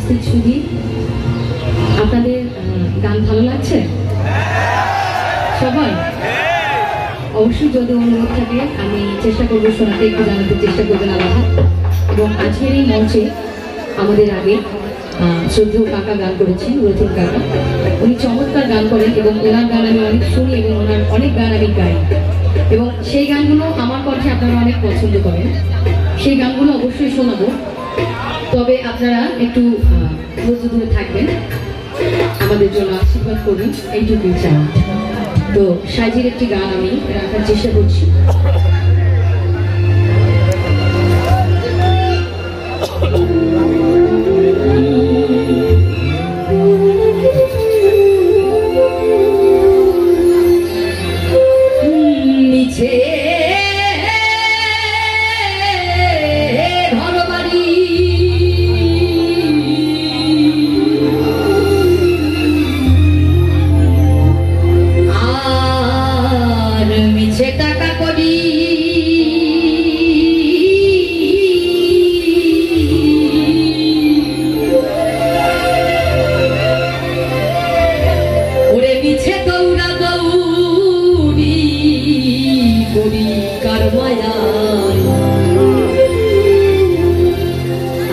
উপস্থিত সুধী, আপনাদের গান ভালো লাগছে সবাই? অবশ্যই যদি অনুরোধ থাকে আমি চেষ্টা করবো শোনাতে, একটু জানাতে চেষ্টা করবেন আলাদা। এবং আজকের এই মঞ্চে আমাদের আগে শ্রদ্ধেয় কাকা গান করেছেন, রথিন কাকা। উনি চমৎকার গান করেন এবং ওনার গান আমি অনেক শুনি এবং ওনার অনেক গান আমি গাই, এবং সেই গানগুলো আমার কণ্ঠে আপনারা অনেক পছন্দ করেন। সেই গানগুলো অবশ্যই শোনাবো, তবে আপনারা একটু ধৈর্য ধরে থাকবেন, আমাদের জন্য আশীর্বাদ করবেন, এইটুকুই চাই। তো সাজির একটি গান আমি রাখার চেষ্টা করছি।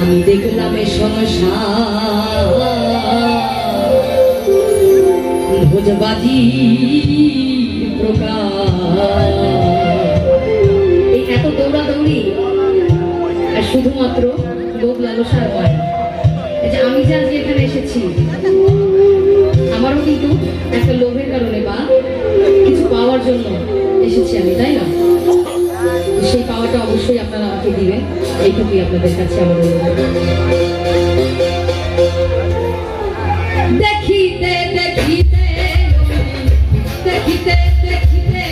আমি দেখলাম ভোজবাজি এই এত দৌড়াদৌড়ি আর শুধুমাত্র লোভ লালসার হয়। যে আমি যে আজকে এখানে এসেছি, আমারও কিন্তু একটা লোভের কারণে বা কিছু পাওয়ার জন্য এসেছি আমি, তাই না? সেই পাওয়াটা অবশ্যই আপনারা আমাকে দিবেন, এইটুকুই আপনাদের কাছে আমার অনুরোধ। দেখিতে দেখিতে দেখিতে দেখিতে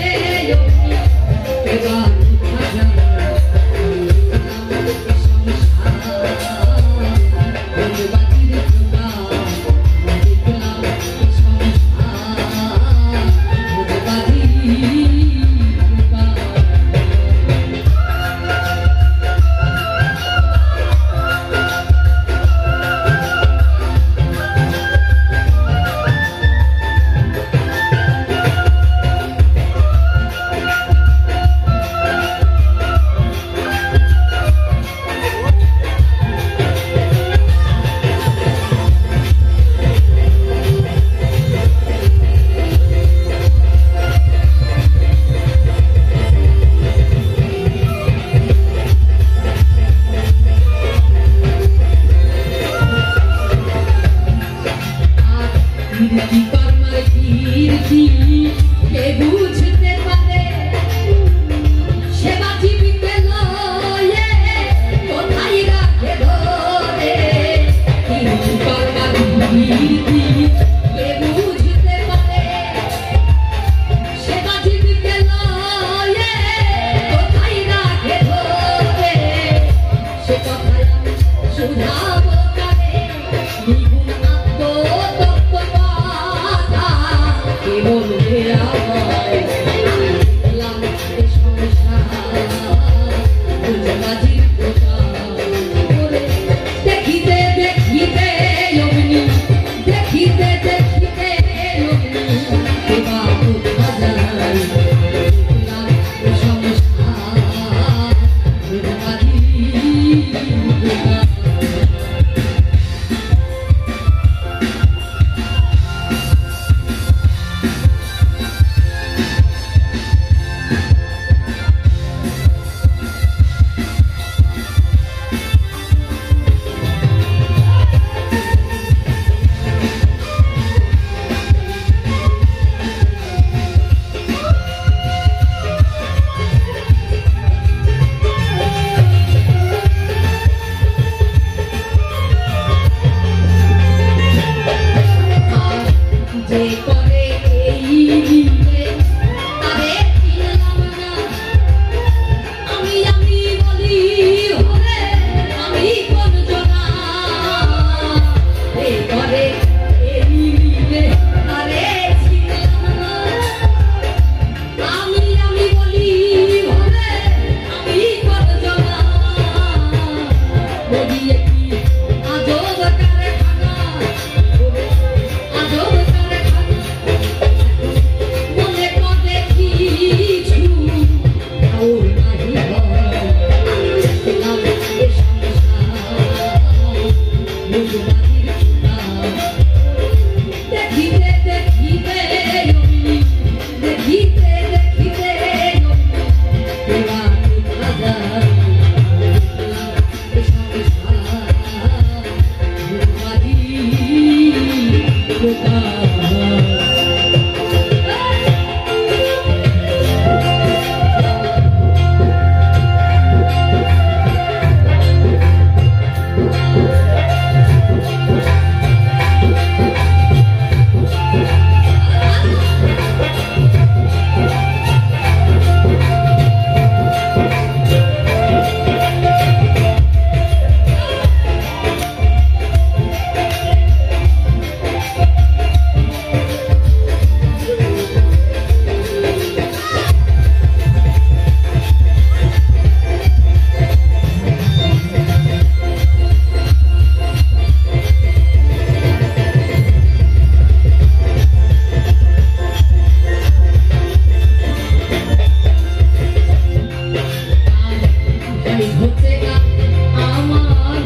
আমার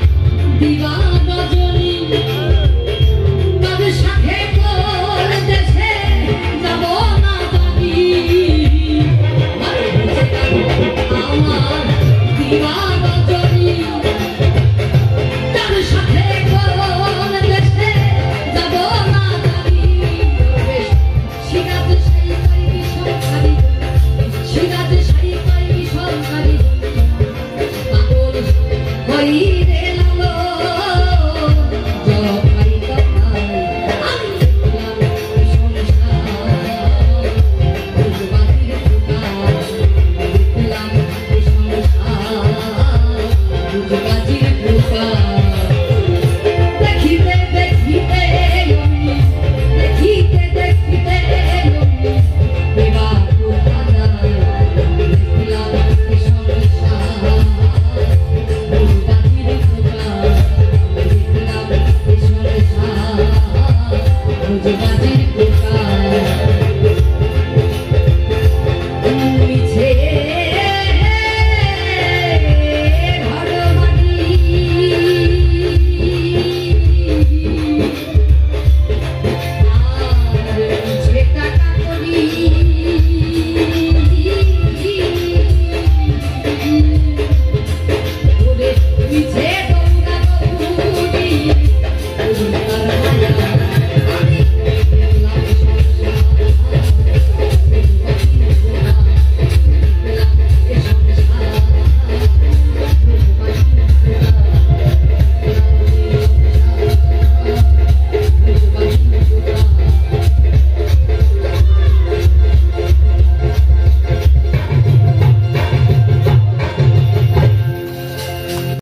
দিবা